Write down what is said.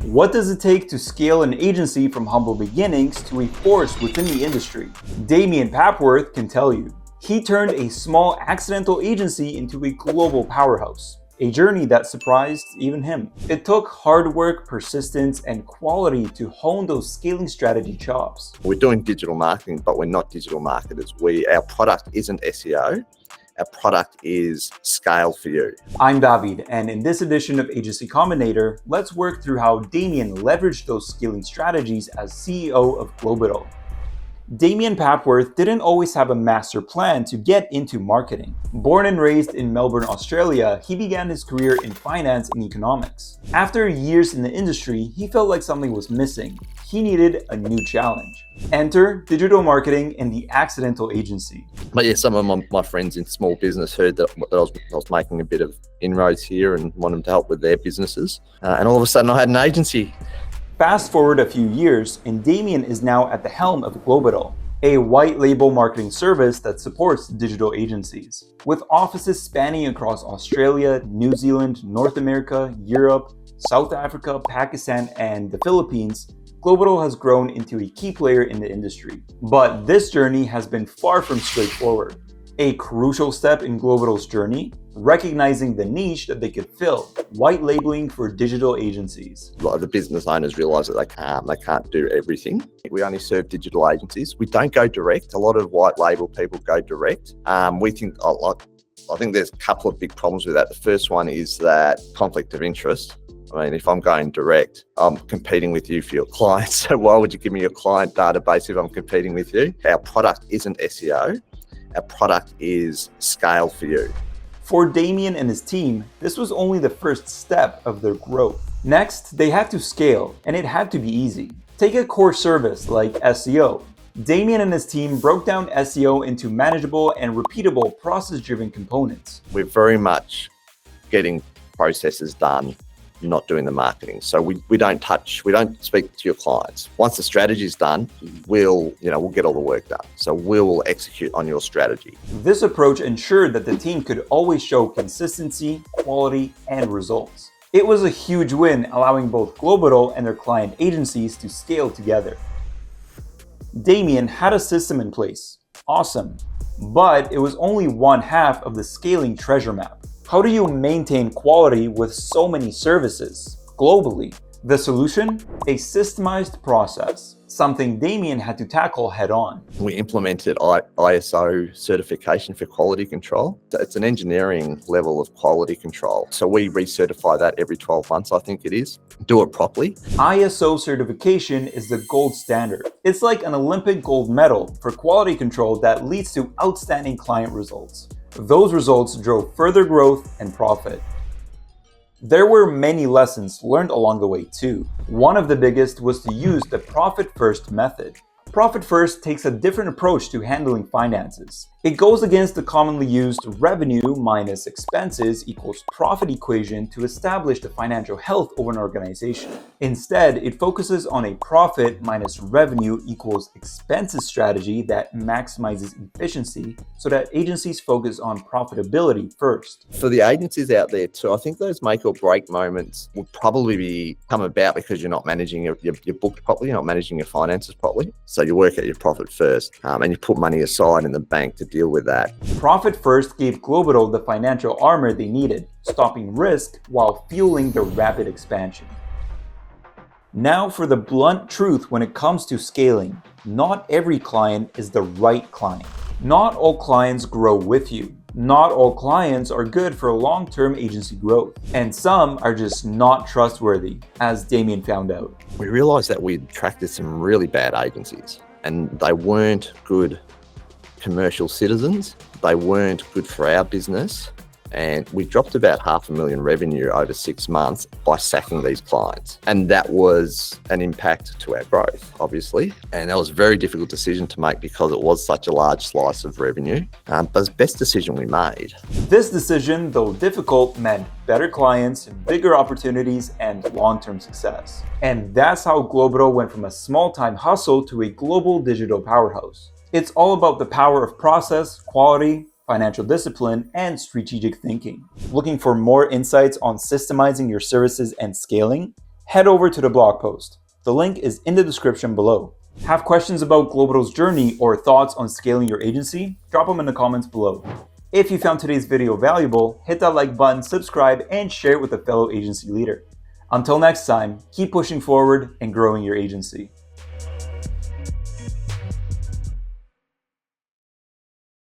What does it take to scale an agency from humble beginnings to a force within the industry? Damian Papworth can tell you. He turned a small accidental agency into a global powerhouse, a journey that surprised even him. It took hard work, persistence, and quality to hone those scaling strategy chops. We're doing digital marketing, but we're not digital marketers. Our product isn't SEO. Our product is scale for you. I'm David, and in this edition of AgencyCombinator, let's work through how Damian leveraged those scaling strategies as CEO of Globital. Damian Papworth didn't always have a master plan to get into marketing. Born and raised in Melbourne, Australia, he began his career in finance and economics. After years in the industry, he felt like something was missing. He needed a new challenge. Enter digital marketing in the accidental agency. But yeah, some of my friends in small business heard that I was making a bit of inroads here and wanted to help with their businesses. And all of a sudden I had an agency. Fast forward a few years, and Damian is now at the helm of Globital, a white label marketing service that supports digital agencies. With offices spanning across Australia, New Zealand, North America, Europe, South Africa, Pakistan, and the Philippines, Globital has grown into a key player in the industry. But this journey has been far from straightforward. A crucial step in Globital's journey, recognizing the niche that they could fill, white labeling for digital agencies. A lot of the business owners realize that they can't do everything. We only serve digital agencies. We don't go direct. A lot of white label people go direct. I think there's a couple of big problems with that. The first one is that conflict of interest. I mean, if I'm going direct, I'm competing with you for your clients. So why would you give me your client database if I'm competing with you? Our product isn't SEO. Our product is scale for you. For Damian and his team, this was only the first step of their growth. Next, they had to scale, and it had to be easy. Take a core service like SEO. Damian and his team broke down SEO into manageable and repeatable process-driven components. We're very much getting processes done, not doing the marketing. So we don't speak to your clients. Once the strategy is done, we'll get all the work done. So we'll execute on your strategy. This approach ensured that the team could always show consistency, quality, and results. It was a huge win, allowing both Globital and their client agencies to scale together. Damian had a system in place. Awesome. But it was only one half of the scaling treasure map. How do you maintain quality with so many services globally? The solution? A systemized process, something Damian had to tackle head on. We implemented ISO certification for quality control. It's an engineering level of quality control. So we recertify that every 12 months, I think it is. Do it properly. ISO certification is the gold standard. It's like an Olympic gold medal for quality control that leads to outstanding client results. Those results drove further growth and profit. There were many lessons learned along the way too. One of the biggest was to use the profit first method. Profit first takes a different approach to handling finances. It goes against the commonly used revenue minus expenses equals profit equation to establish the financial health of an organization. Instead, it focuses on a profit minus revenue equals expenses strategy that maximizes efficiency so that agencies focus on profitability first. For the agencies out there too, I think those make or break moments will probably come about because you're not managing your book properly, you're not managing your finances properly. So you work out your profit first and you put money aside in the bank to deal with that. Profit first gave Globital the financial armor they needed, stopping risk while fueling the rapid expansion. Now for the blunt truth when it comes to scaling. Not every client is the right client. Not all clients grow with you. Not all clients are good for long-term agency growth. And some are just not trustworthy, as Damian found out. We realized that we attracted some really bad agencies and they weren't good commercial citizens. They weren't good for our business. And we dropped about $500,000 revenue over 6 months by sacking these clients. And that was an impact to our growth, obviously. And that was a very difficult decision to make because it was such a large slice of revenue. But it's the best decision we made. This decision, though difficult, meant better clients, bigger opportunities, and long-term success. And that's how Globital went from a small-time hustle to a global digital powerhouse. It's all about the power of process, quality, financial discipline, and strategic thinking. Looking for more insights on systemizing your services and scaling? head over to the blog post. The link is in the description below. Have questions about Globital's journey or thoughts on scaling your agency? Drop them in the comments below. If you found today's video valuable, hit that like button, subscribe, and share it with a fellow agency leader. Until next time, keep pushing forward and growing your agency.